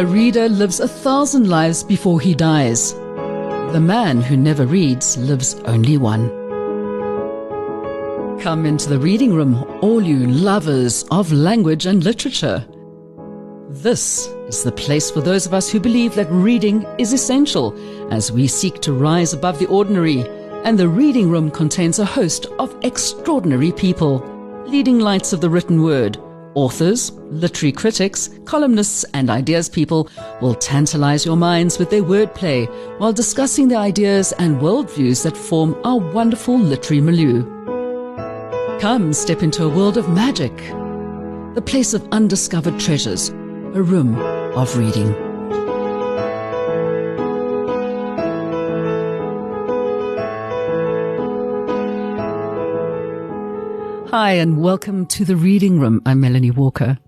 A reader lives 1,000 lives before he dies. The man who never reads lives only one. Come into the reading room, all you lovers of language and literature. This is the place for those of us who believe that reading is essential as we seek to rise above the ordinary, and the reading room contains a host of extraordinary people, leading lights of the written word. Authors, literary critics, columnists and ideas people will tantalize your minds with their wordplay while discussing the ideas and worldviews that form our wonderful literary milieu. Come step into a world of magic, the place of undiscovered treasures, a room of reading. Hi and welcome to the Reading Room. I'm Melanie Walker.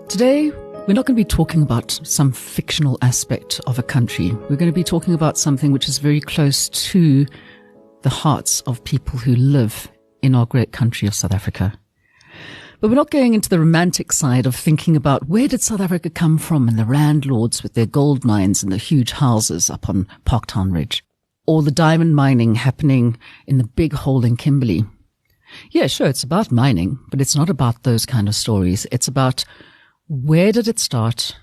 Today, we're not going to be talking about some fictional aspect of a country. We're going to be talking about something which is very close to the hearts of people who live in our great country of South Africa. But we're not going into the romantic side of thinking about where did South Africa come from and the landlords with their gold mines and the huge houses up on Parktown Ridge, or the diamond mining happening in the big hole in Kimberley. Yeah, sure, it's about mining, but it's not about those kind of stories. It's about where did it start,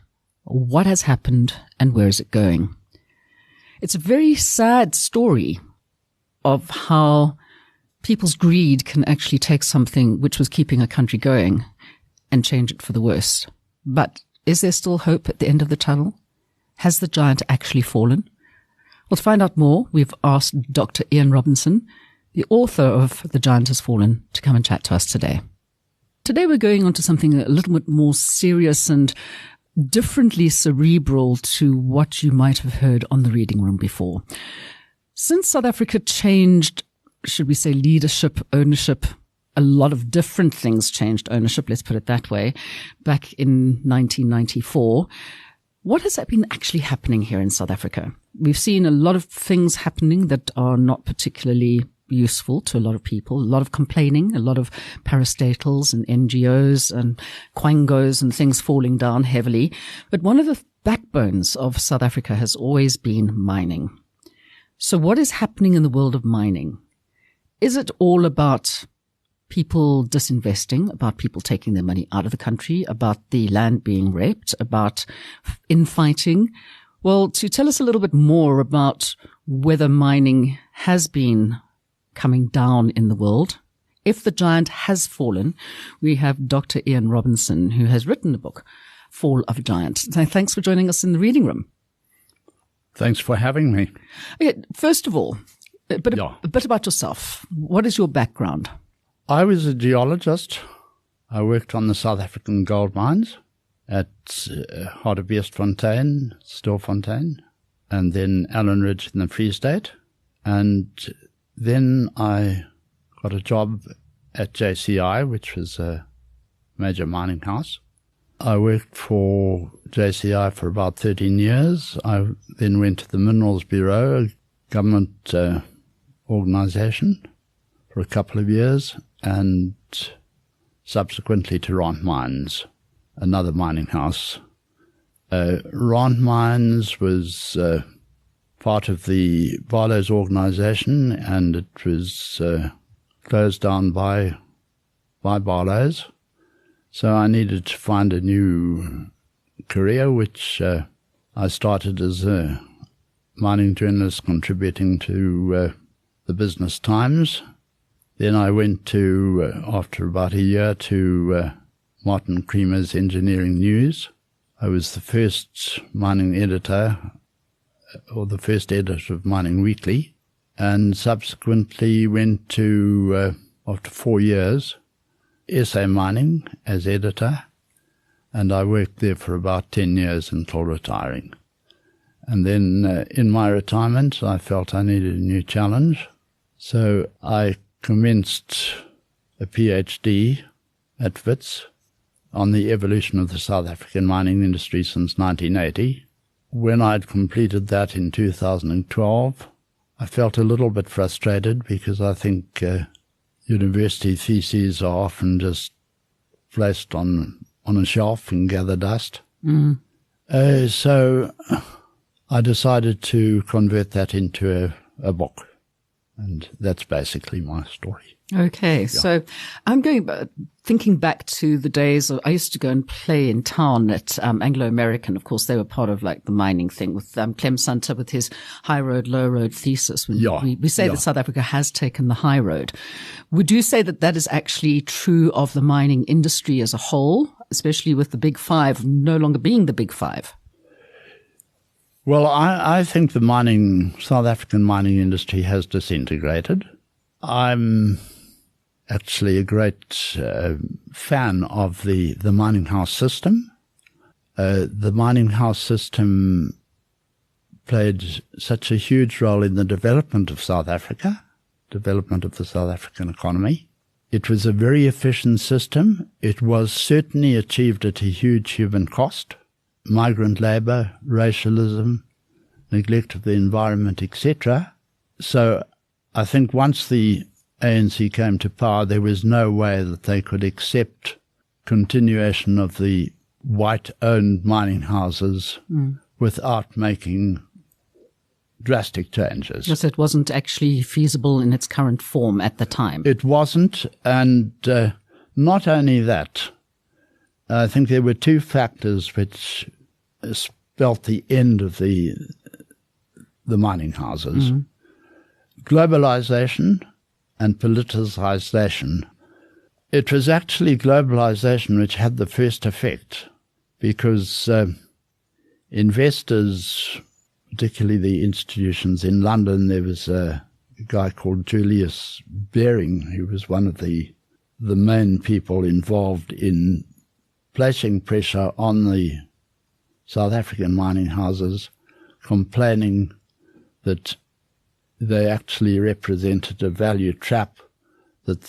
what has happened, and where is it going. It's a very sad story of how people's greed can actually take something which was keeping a country going and change it for the worse. But is there still hope at the end of the tunnel? Has the giant actually fallen? Well, to find out more, we've asked Dr. Ian Robinson, the author of The Giant Has Fallen, to come and chat to us today. Today we're going on to something a little bit more serious and differently cerebral to what you might have heard on the Reading Room before. Since South Africa changed, should we say, leadership, ownership, a lot of different things changed ownership, let's put it that way, back in 1994. What has been actually happening here in South Africa? We've seen a lot of things happening that are not particularly useful to a lot of people, a lot of complaining, a lot of parastatals and NGOs and quangos and things falling down heavily. But one of the backbones of South Africa has always been mining. So what is happening in the world of mining? Is it all about people disinvesting, about people taking their money out of the country, about the land being raped, about infighting? Well, to tell us a little bit more about whether mining has been coming down in the world, if the giant has fallen, we have Dr. Ian Robinson, who has written the book, Fall of a Giant. So thanks for joining us in the Reading Room. Thanks for having me. Okay, first of all, a bit about yourself. What is your background? I was a geologist. I worked on the South African gold mines at Hartebeestfontein, Stilfontein, and then Allen Ridge in the Free State. And then I got a job at JCI, which was a major mining house. I worked for JCI for about 13 years. I then went to the Minerals Bureau, a government organization, for a couple of years, and subsequently to Rand Mines, another mining house. Rand Mines was part of the Barlow's organization, and it was closed down by Barlow's. So I needed to find a new career, which I started as a mining journalist contributing to the Business Times. Then I went to, after about a year, to Martin Creamer's Engineering News. I was the first mining editor, or the first editor of Mining Weekly, and subsequently went to, after 4 years, SA Mining as editor, and I worked there for about 10 years until retiring. And then in my retirement, I felt I needed a new challenge, so I commenced a PhD at Wits on the evolution of the South African mining industry since 1980. When I'd completed that in 2012, I felt a little bit frustrated because I think university theses are often just placed on a shelf and gather dust. So I decided to convert that into a book, and that's basically my story. Okay, so I'm thinking back to the days I used to go and play in town at Anglo-American. Of course, they were part of like the mining thing with Clem Sunter with his high road, low road thesis. We say that South Africa has taken the high road. Would you say that that is actually true of the mining industry as a whole, especially with the big five no longer being the big five? Well, I think the South African mining industry has disintegrated. I'm actually a great fan of the mining house system. The mining house system played such a huge role in the development of South Africa, development of the South African economy. It was a very efficient system. It was certainly achieved at a huge human cost. Migrant labor, racialism, neglect of the environment, etc. So I think once the ANC came to power, there was no way that they could accept continuation of the white-owned mining houses without making drastic changes. Yes, it wasn't actually feasible in its current form at the time. It wasn't, and not only that, I think there were two factors which spelt the end of the mining houses. Globalization and politicization. It was actually globalization which had the first effect, because investors, particularly the institutions in London, there was a guy called Julius Baring, who was one of the main people involved in placing pressure on the South African mining houses, complaining that they actually represented a value trap, that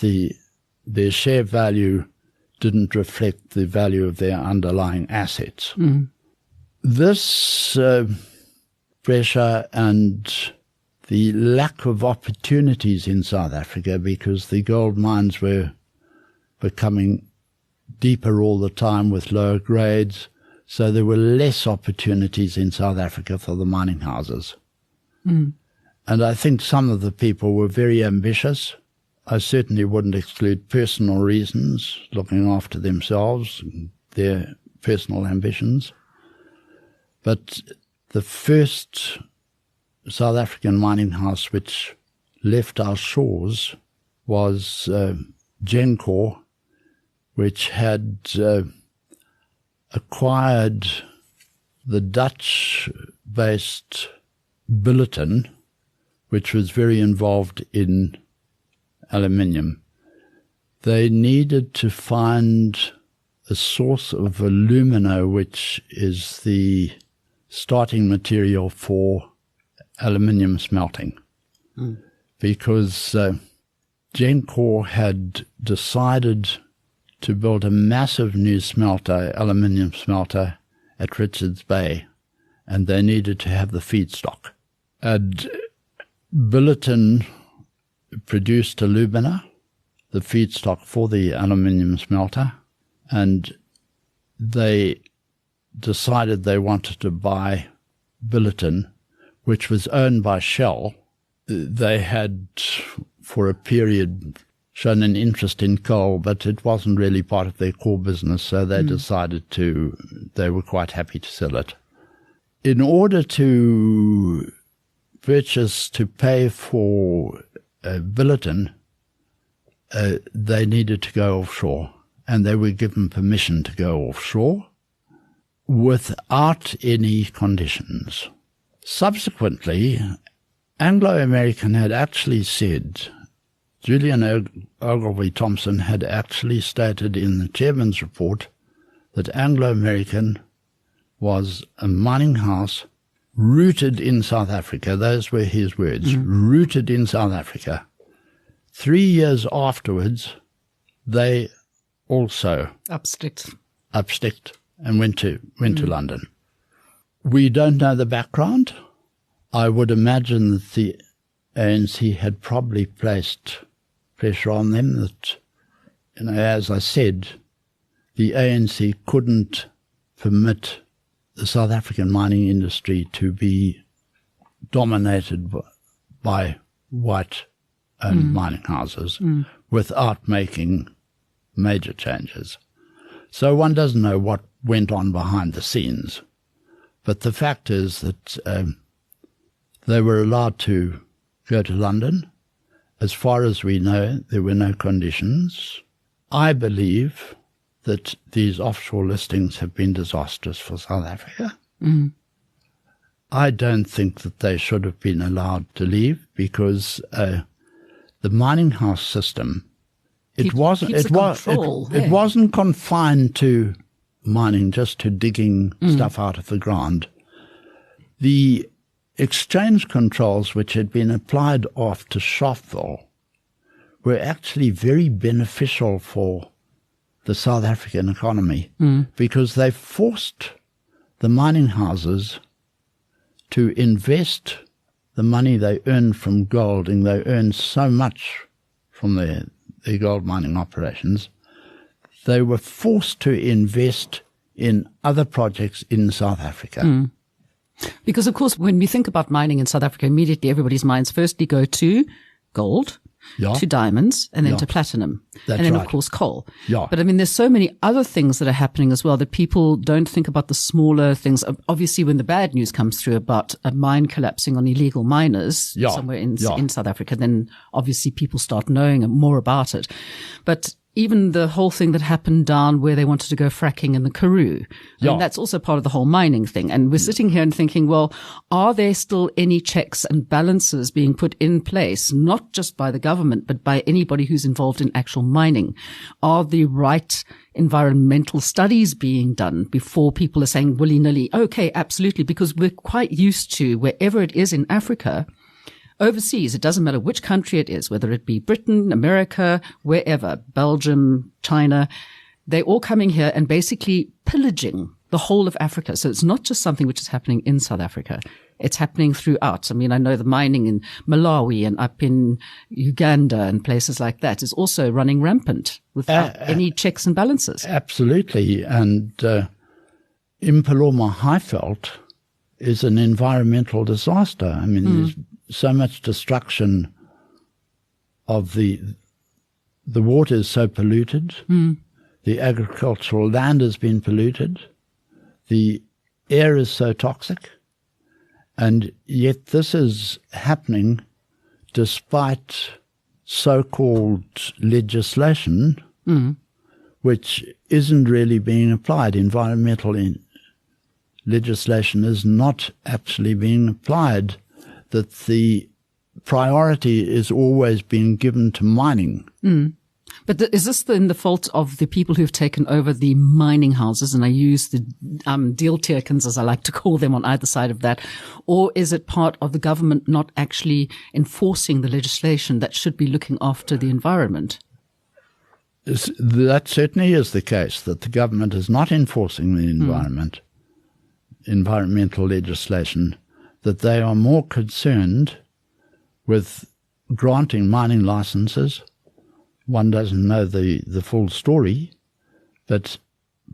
their share value didn't reflect the value of their underlying assets. This pressure and the lack of opportunities in South Africa, because the gold mines were becoming deeper all the time with lower grades, so there were less opportunities in South Africa for the mining houses. And I think some of the people were very ambitious. I certainly wouldn't exclude personal reasons, looking after themselves, their personal ambitions. But the first South African mining house which left our shores was Gencor, which had acquired the Dutch-based Billiton, which was very involved in aluminium. They needed to find a source of alumina, which is the starting material for aluminium smelting, because Gencor had decided to build a massive new smelter, aluminium smelter, at Richards Bay, and they needed to have the feedstock. And Billiton produced alumina, the feedstock for the aluminium smelter, and they decided they wanted to buy Billiton, which was owned by Shell. They had, for a period, shown an interest in coal, but it wasn't really part of their core business, so they decided they were quite happy to sell it. In order to pay for Billiton, they needed to go offshore, and they were given permission to go offshore without any conditions. Subsequently, Anglo-American had actually said, Julian Ogilvy Thompson had actually stated in the chairman's report that Anglo-American was a mining house rooted in South Africa. Those were his words, rooted in South Africa. 3 years afterwards, they also upsticked and went to London. We don't know the background. I would imagine that the ANC had probably placed pressure on them that, as I said, the ANC couldn't permit the South African mining industry to be dominated by white-owned mining houses without making major changes. So one doesn't know what went on behind the scenes. But the fact is that they were allowed to go to London. As far as we know, there were no conditions. I believe that these offshore listings have been disastrous for South Africa. I don't think that they should have been allowed to leave, because the mining house system, it wasn't confined to mining, just to digging stuff out of the ground. The exchange controls which had been applied after Sharpeville were actually very beneficial for the South African economy, because they forced the mining houses to invest the money they earned from gold, and they earned so much from their gold mining operations. They were forced to invest in other projects in South Africa. Because, of course, when we think about mining in South Africa, immediately everybody's minds firstly go to gold, to diamonds, and then to platinum, and then, of course, coal. But, I mean, there's so many other things that are happening as well that people don't think about, the smaller things. Obviously, when the bad news comes through about a mine collapsing on illegal miners somewhere in South Africa, then obviously people start knowing more about it. But even the whole thing that happened down where they wanted to go fracking in the Karoo, I mean, that's also part of the whole mining thing. And we're sitting here and thinking, well, are there still any checks and balances being put in place, not just by the government, but by anybody who's involved in actual mining? Are the right environmental studies being done before people are saying willy-nilly, okay, absolutely, because we're quite used to, wherever it is in Africa, overseas, it doesn't matter which country it is, whether it be Britain, America, wherever, Belgium, China, they're all coming here and basically pillaging the whole of Africa. So it's not just something which is happening in South Africa. It's happening throughout. I mean, I know the mining in Malawi and up in Uganda and places like that is also running rampant without any checks and balances. Absolutely. And Impaloma Highveld is an environmental disaster. I mean, there's so much destruction of the water is so polluted. The agricultural land has been polluted. The air is so toxic. And yet this is happening despite so-called legislation which isn't really being applied. Environmental legislation is not actually being applied, that the priority is always being given to mining. But is this then the fault of the people who've taken over the mining houses? And I use the deeltekens, as I like to call them, on either side of that. Or is it part of the government not actually enforcing the legislation that should be looking after the environment? That certainly is the case, that the government is not enforcing the environmental legislation, that they are more concerned with granting mining licenses. One doesn't know the full story, but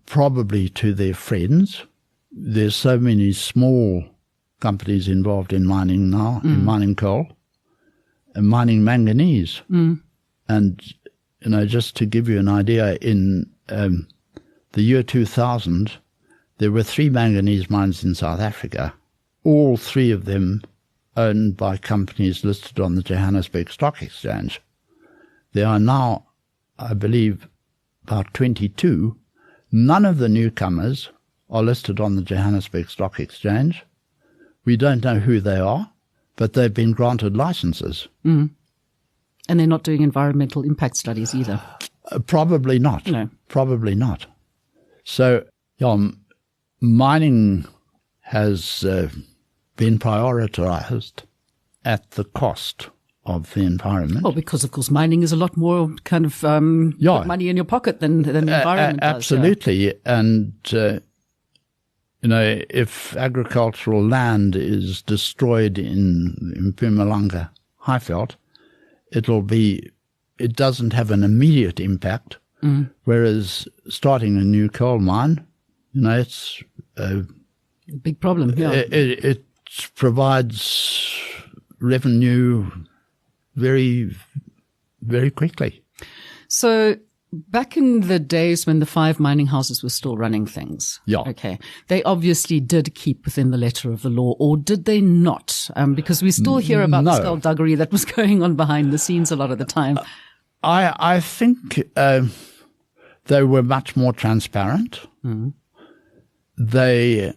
probably to their friends. There's so many small companies involved in mining now, in mining coal, and mining manganese. And, you know, just to give you an idea, in the year 2000, there were 3 manganese mines in South Africa, all 3 of them owned by companies listed on the Johannesburg Stock Exchange. There are now, I believe, about 22. None of the newcomers are listed on the Johannesburg Stock Exchange. We don't know who they are, but they've been granted licenses. And they're not doing environmental impact studies either? Probably not. No. Probably not. So, mining has been prioritized at the cost of the environment. Well, because, of course, mining is a lot more kind of put money in your pocket than the environment does. Absolutely. And, you know, if agricultural land is destroyed in Mpumalanga Highveld, it doesn't have an immediate impact, whereas starting a new coal mine, you know, it's Big problem, yeah. It provides revenue very, very quickly. So back in the days when the 5 mining houses were still running things, Yeah. okay, they obviously did keep within the letter of the law, or did they not? Because we still hear about the skullduggery that was going on behind the scenes a lot of the time. I think they were much more transparent. Mm. They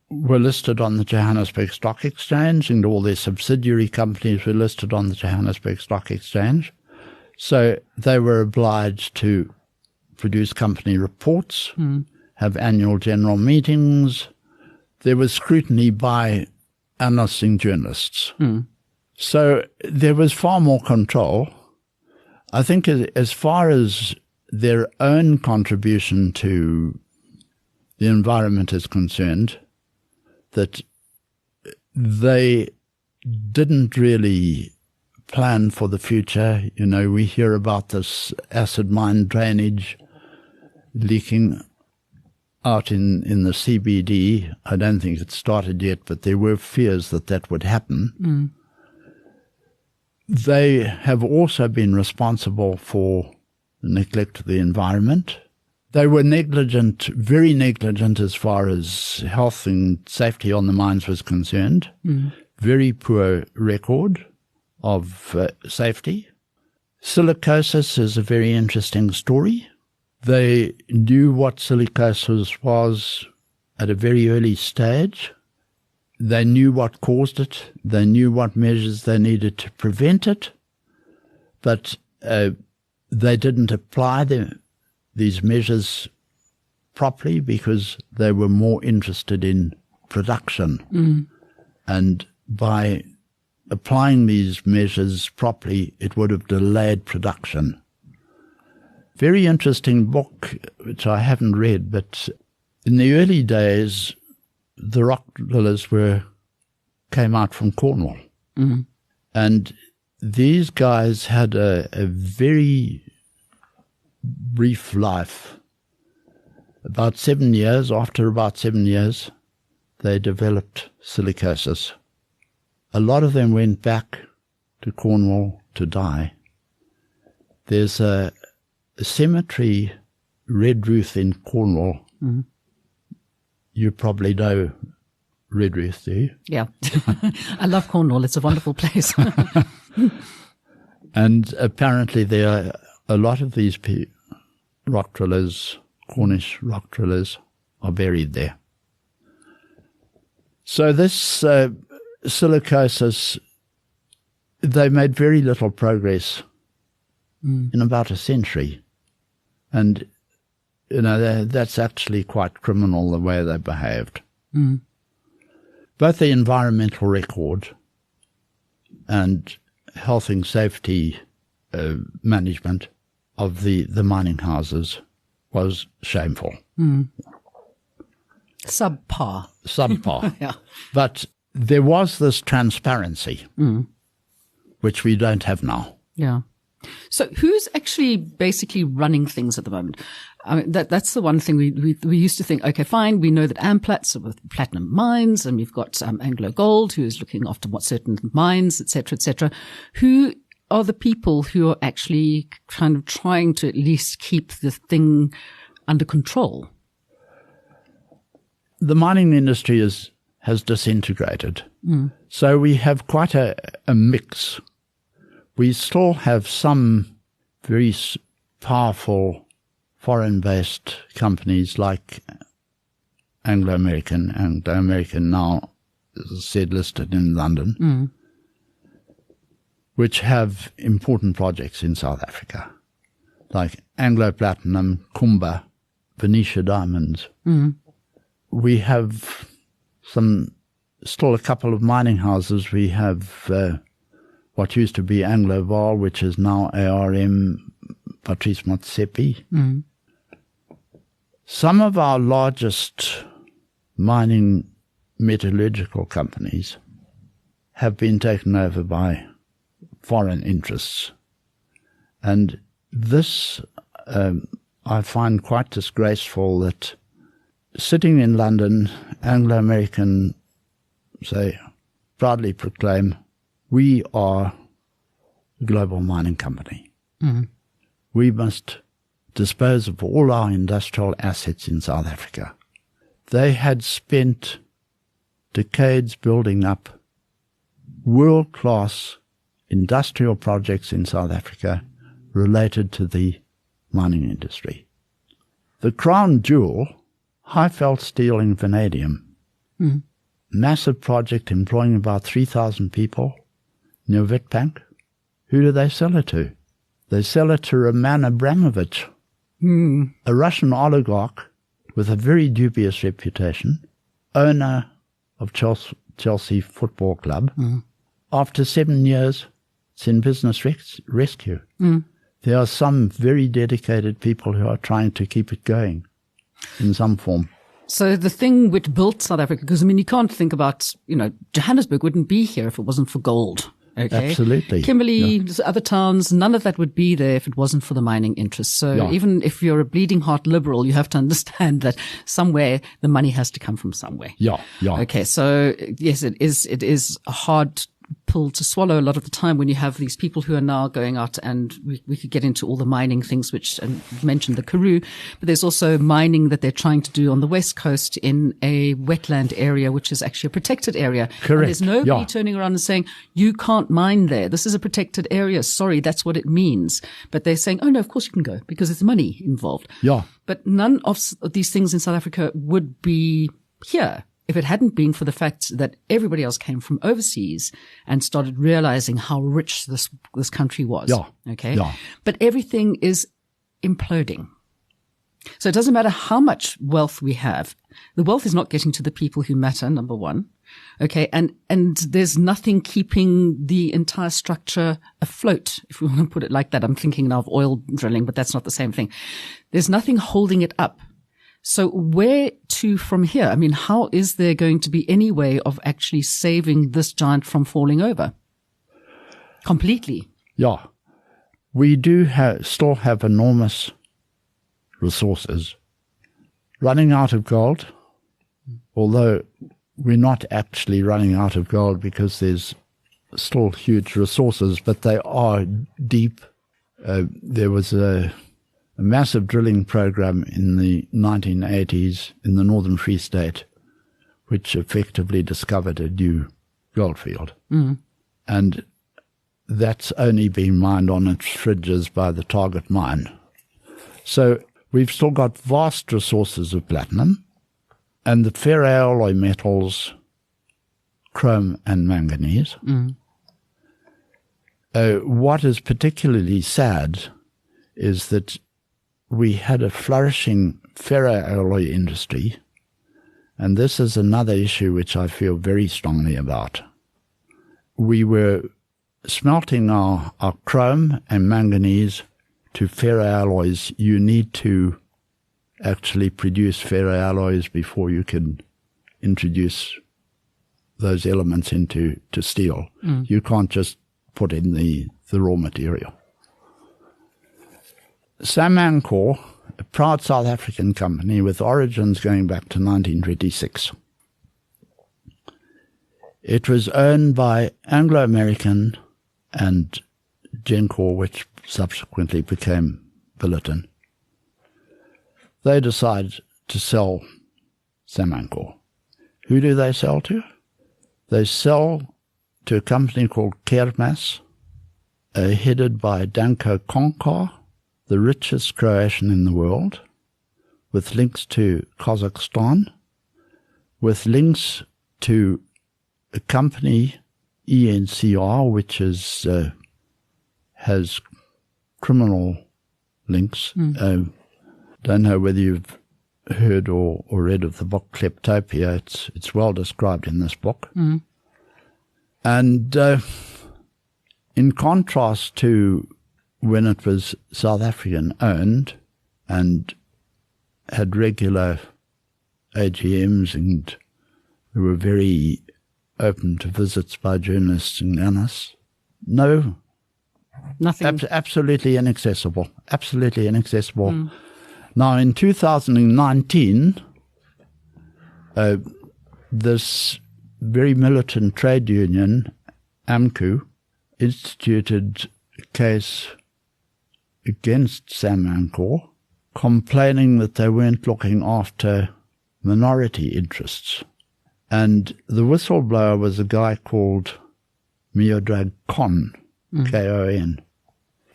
were listed on the Johannesburg Stock Exchange, and all their subsidiary companies were listed on the Johannesburg Stock Exchange. So they were obliged to produce company reports, have annual general meetings. There was scrutiny by analysts and journalists. So there was far more control. I think as far as their own contribution to the environment is concerned, that they didn't really plan for the future. You know, we hear about this acid mine drainage leaking out in the CBD. I don't think it started yet, but there were fears that that would happen. They have also been responsible for the neglect of the environment. They were negligent, very negligent as far as health and safety on the mines was concerned. Very poor record of safety. Silicosis is a very interesting story. They knew what silicosis was at a very early stage. They knew what caused it. They knew what measures they needed to prevent it. But they didn't apply these measures properly because they were more interested in production. And by applying these measures properly, it would have delayed production. Very interesting book, which I haven't read, but in the early days, the rock drillers came out from Cornwall. And these guys had a very brief life. About 7 years, after about 7 years, they developed silicosis. A lot of them went back to Cornwall to die. There's a cemetery, Redruth in Cornwall. You probably know Redruth, do you? Yeah. I love Cornwall. It's a wonderful place. And apparently there are a lot of these rock drillers, Cornish rock drillers, are buried there. So this silicosis, they made very little progress in about a century. And, you know, that's actually quite criminal the way they behaved. Both the environmental record and health and safety management of the mining houses was shameful. Subpar. Yeah. But there was this transparency, which we don't have now. Yeah. So who's actually basically running things at the moment? I mean, that's the one thing we used to think, okay, fine, we know that Amplats are with platinum mines, and we've got Anglo Gold, who is looking after what certain mines, et cetera, et cetera. Who are the people who are actually kind of trying to at least keep the thing under control? The mining industry has disintegrated. So we have quite a mix. We still have some very powerful foreign-based companies like Anglo-American now, as I said, listed in London, which have important projects in South Africa, like Anglo Platinum, Kumba, Venetia Diamonds. We have still a couple of mining houses. We have what used to be Anglo Val, which is now ARM, Patrice Motsepe. Some of our largest mining metallurgical companies have been taken over by foreign interests. And this I find quite disgraceful, that sitting in London, Anglo-American, say, proudly proclaim, we are a global mining company. Mm. We must dispose of all our industrial assets in South Africa. They had spent decades building up world-class industrial projects in South Africa related to the mining industry. The crown jewel, Highveld Steel in vanadium, massive project employing about 3,000 people near Witbank. Who do they sell it to? They sell it to Roman Abramovich, a Russian oligarch with a very dubious reputation, owner of Chelsea Football Club. After 7 years, it's in business rescue. There are some very dedicated people who are trying to keep it going in some form. So the thing which built South Africa, because I mean, you can't think about, Johannesburg wouldn't be here if it wasn't for gold. Okay. Absolutely. Kimberley, other towns, none of that would be there if it wasn't for the mining interests. So even if you're a bleeding heart liberal, you have to understand that somewhere the money has to come from somewhere. Yeah. Okay. So yes, it is a hard pill to swallow a lot of the time when you have these people who are now going out, and we could get into all the mining things, which, and you mentioned the Karoo, but there's also mining that they're trying to do on the West Coast in a wetland area, which is actually a protected area. Correct. And there's nobody turning around and saying, you can't mine there. This is a protected area. Sorry, that's what it means. But they're saying, oh no, of course you can go because there's money involved. Yeah. But none of these things in South Africa would be here if it hadn't been for the fact that everybody else came from overseas and started realizing how rich this country was. Yeah. Okay. Yeah. But everything is imploding. So it doesn't matter how much wealth we have. The wealth is not getting to the people who matter, number one. Okay. And there's nothing keeping the entire structure afloat, if we want to put it like that. I'm thinking now of oil drilling, but that's not the same thing. There's nothing holding it up. So where to from here? I mean, how is there going to be any way of actually saving this giant from falling over completely? Yeah. We do still have enormous resources running out of gold, although we're not actually running out of gold because there's still huge resources, but they are deep. There was a massive drilling program in the 1980s in the Northern Free State, which effectively discovered a new gold field. And that's only being mined on its fringes by the target mine. So we've still got vast resources of platinum and the ferroalloy metals, chrome and manganese. What is particularly sad is that we had a flourishing ferroalloy industry, and this is another issue which I feel very strongly about. We were smelting our chrome and manganese to ferroalloys. You need to actually produce ferroalloys before you can introduce those elements into steel. You can't just put in the raw material. Samancor, a proud South African company with origins going back to 1926. It was owned by Anglo-American and Gencor, which subsequently became Billiton. They decide to sell Samancor. Who do they sell to? They sell to a company called Kermas, headed by Danko Konkar, the richest Croatian in the world, with links to Kazakhstan, with links to a company, ENCR, which has criminal links. Don't know whether you've heard or read of the book Kleptopia. It's well described in this book. And in contrast to when it was South African owned and had regular AGMs and we were very open to visits by journalists and analysts, no. Nothing. Absolutely inaccessible. Absolutely inaccessible. Now, in 2019, this very militant trade union, AMCU, instituted a case against Sam Ancor, complaining that they weren't looking after minority interests. And the whistleblower was a guy called Miodrag Kon, K-O-N.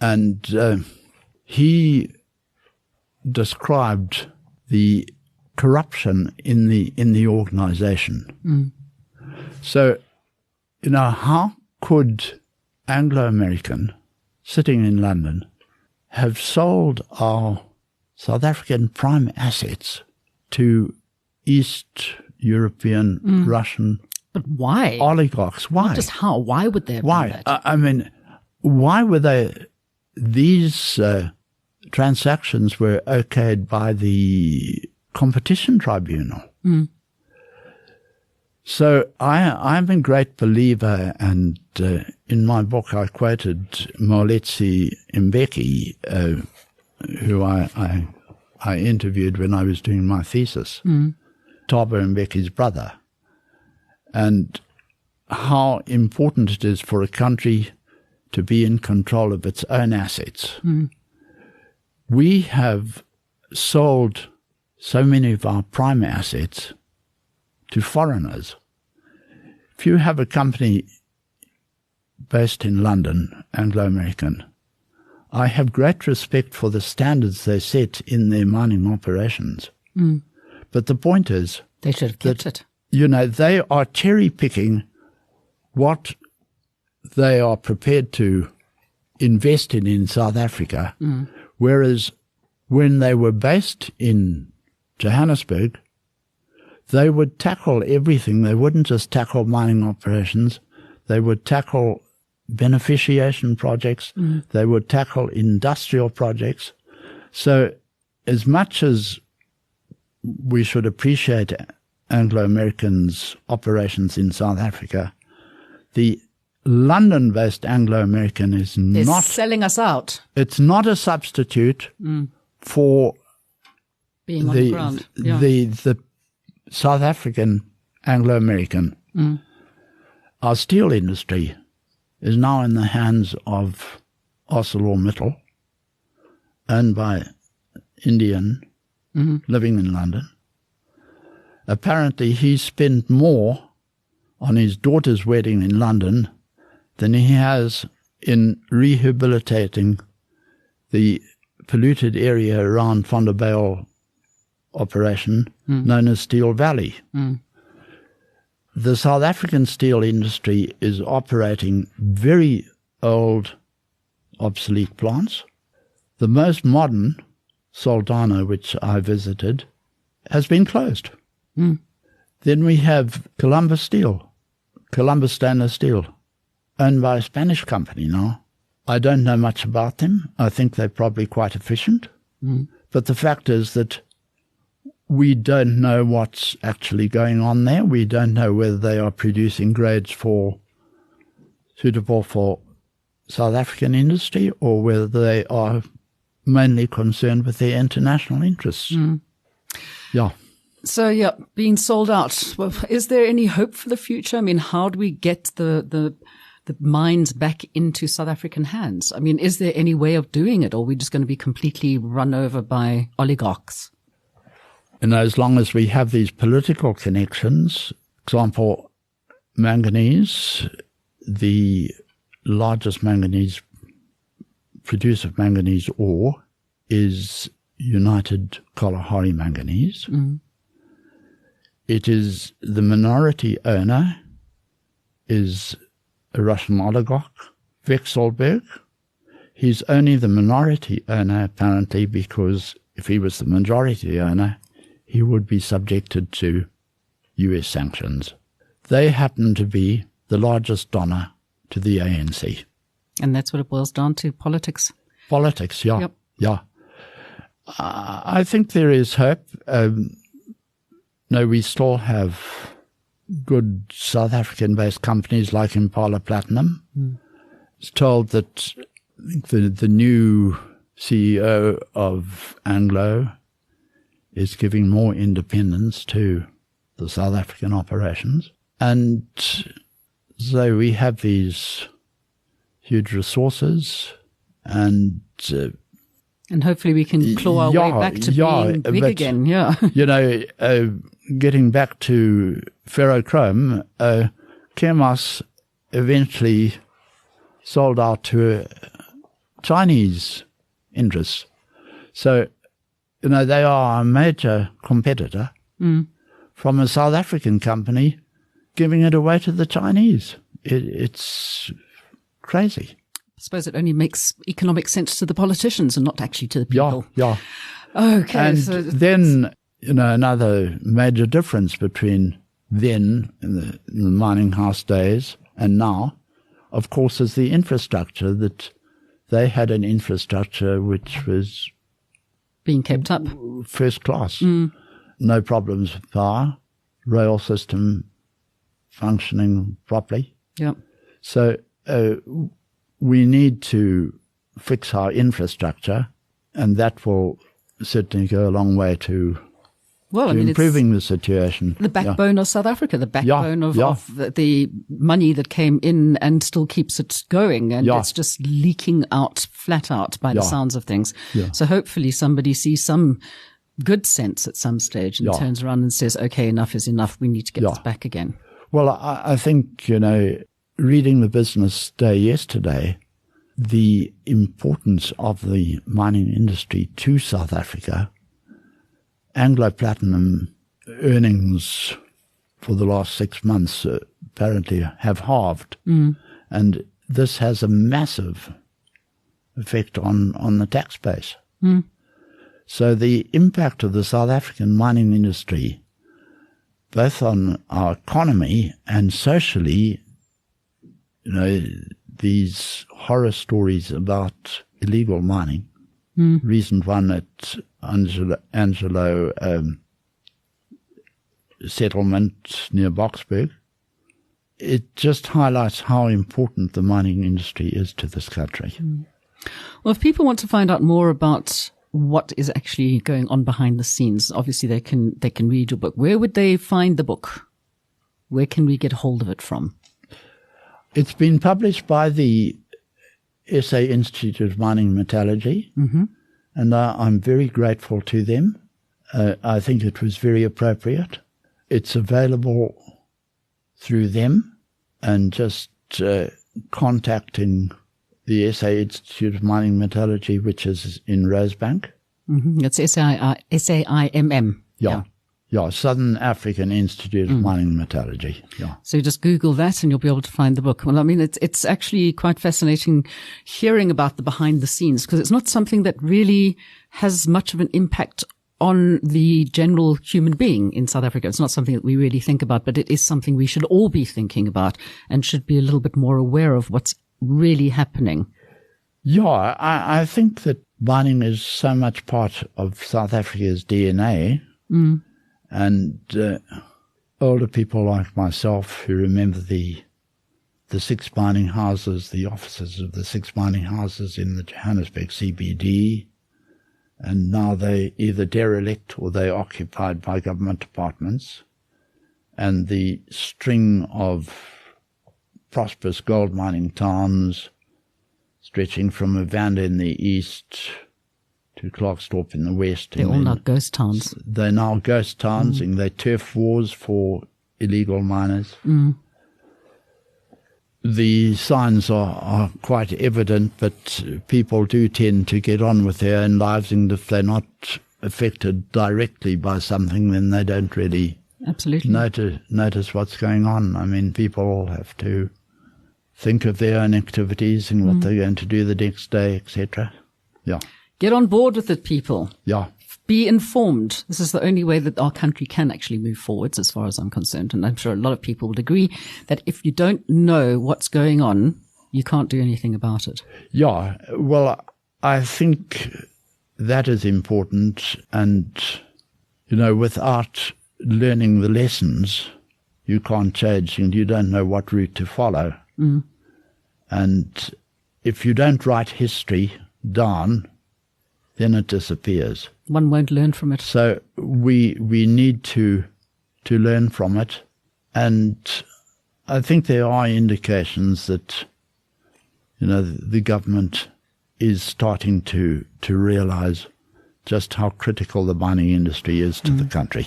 And he described the corruption in the organization. So, how could Anglo-American, sitting in London, have sold our South African prime assets to East European, Russian But why? oligarchs? Why? Not just how. Why would they have done Why? that? Why were these transactions were okayed by the competition tribunal? So I'm a great believer, and in my book I quoted Moletsi Mbeki, who I interviewed when I was doing my thesis, Thabo Mbeki's brother, and how important it is for a country to be in control of its own assets. We have sold so many of our prime assets to foreigners. If you have a company based in London, Anglo-American, I have great respect for the standards they set in their mining operations. But the point is, They should have kept it. they are cherry-picking what they are prepared to invest in South Africa, whereas when they were based in Johannesburg, they would tackle everything. They wouldn't just tackle mining operations. They would tackle beneficiation projects. They would tackle industrial projects. So as much as we should appreciate Anglo-Americans' operations in South Africa, the London-based Anglo-American is They're not selling us out. It's not a substitute for Being on the ground. Yeah. the South African Anglo-American. Our steel industry is now in the hands of ArcelorMittal, owned by Indian, living in London. Apparently he spent more on his daughter's wedding in London than he has in rehabilitating the polluted area around Vonderbijl operation known as Steel Valley. The South African steel industry is operating very old, obsolete plants. The most modern, Saldanha, which I visited, has been closed. Then we have Columbus Stainless Steel, owned by a Spanish company now. I don't know much about them. I think they're probably quite efficient. But the fact is that we don't know what's actually going on there. We don't know whether they are producing grades suitable for South African industry or whether they are mainly concerned with their international interests. Yeah. So, being sold out. Well, is there any hope for the future? I mean, how do we get the mines back into South African hands? I mean, is there any way of doing it, or are we just going to be completely run over by oligarchs? As long as we have these political connections, example, manganese, the largest manganese producer of manganese ore is United Kalahari Manganese. It is the minority owner is a Russian oligarch, Vexelberg. He's only the minority owner apparently because if he was the majority owner, he would be subjected to US sanctions. They happen to be the largest donor to the ANC. And that's what it boils down to, politics. Politics, yeah. Yep. Yeah. I think there is hope. We still have good South African-based companies like Impala Platinum. It's told that the new CEO of Anglo is giving more independence to the South African operations. And so we have these huge resources, and hopefully we can claw our way back to being big again. Yeah. Getting back to ferrochrome, Chemours eventually sold out to Chinese interests. So, they are a major competitor from a South African company giving it away to the Chinese. It's crazy. I suppose it only makes economic sense to the politicians and not actually to the people. Yeah. Okay. And then, another major difference between then, in the mining house days, and now, of course, is the infrastructure. That they had an infrastructure which was being kept up. First class. No problems with power, rail system functioning properly. Yeah. So we need to fix our infrastructure, and that will certainly go a long way to improving the situation. The backbone of South Africa, the backbone of the money that came in and still keeps it going. And it's just leaking out, flat out by the sounds of things. Yeah. So hopefully somebody sees some good sense at some stage and turns around and says, okay, enough is enough. We need to get this back again. Well, I think, reading the Business Day yesterday, the importance of the mining industry to South Africa, Anglo Platinum earnings for the last 6 months apparently have halved. And this has a massive effect on the tax base. So the impact of the South African mining industry, both on our economy and socially, these horror stories about illegal mining. Recent one at Angelo settlement near Boksburg. It just highlights how important the mining industry is to this country. Well, if people want to find out more about what is actually going on behind the scenes, obviously they can read your book. Where would they find the book? Where can we get hold of it from? It's been published by the SA Institute of Mining Metallurgy, and I'm very grateful to them. I think it was very appropriate. It's available through them, and just contacting the SA Institute of Mining Metallurgy, which is in Rosebank. It's SAIMM. Yeah, Southern African Institute of Mining Metallurgy. Yeah. So you just Google that and you'll be able to find the book. Well, I mean, it's actually quite fascinating hearing about the behind the scenes, because it's not something that really has much of an impact on the general human being in South Africa. It's not something that we really think about, but it is something we should all be thinking about and should be a little bit more aware of what's really happening. Yeah, I think that mining is so much part of South Africa's DNA. And older people like myself who remember the 6 mining houses, the offices of the 6 mining houses in the Johannesburg CBD, and now they either derelict or they're occupied by government departments, and the string of prosperous gold mining towns stretching from Evander in the east to Klerksdorp in the west. They're all now ghost towns. They're now ghost towns, and they're turf wars for illegal miners. The signs are quite evident, but people do tend to get on with their own lives, and if they're not affected directly by something, then they don't really notice what's going on. I mean, people all have to think of their own activities and what they're going to do the next day, etc. Yeah. Get on board with it, people. Yeah. Be informed. This is the only way that our country can actually move forwards, as far as I'm concerned. And I'm sure a lot of people would agree that if you don't know what's going on, you can't do anything about it. Yeah. Well, I think that is important. And, without learning the lessons, you can't change, and you don't know what route to follow. And if you don't write history down, then it disappears. One won't learn from it. So we need to learn from it. And I think there are indications that, the government is starting to realize just how critical the mining industry is to the country.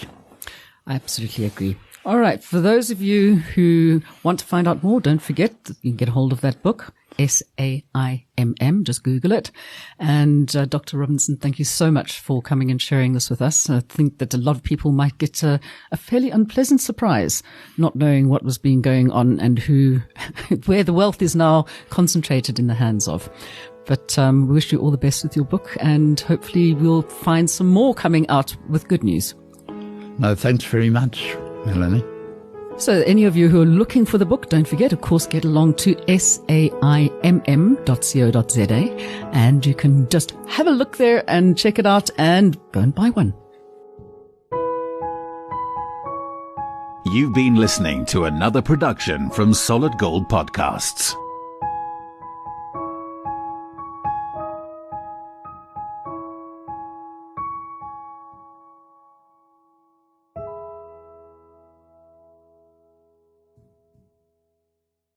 I absolutely agree. All right. For those of you who want to find out more, don't forget that you can get a hold of that book, SAIMM. Just Google it. And Dr. Robinson, thank you so much for coming and sharing this with us. I think that a lot of people might get a fairly unpleasant surprise not knowing what was being going on and where the wealth is now concentrated in the hands of. But we wish you all the best with your book, and hopefully we'll find some more coming out with good news. No, thanks very much, Melanie. So any of you who are looking for the book, don't forget, of course, get along to saimm.co.za, and you can just have a look there and check it out and go and buy one. You've been listening to another production from Solid Gold Podcasts.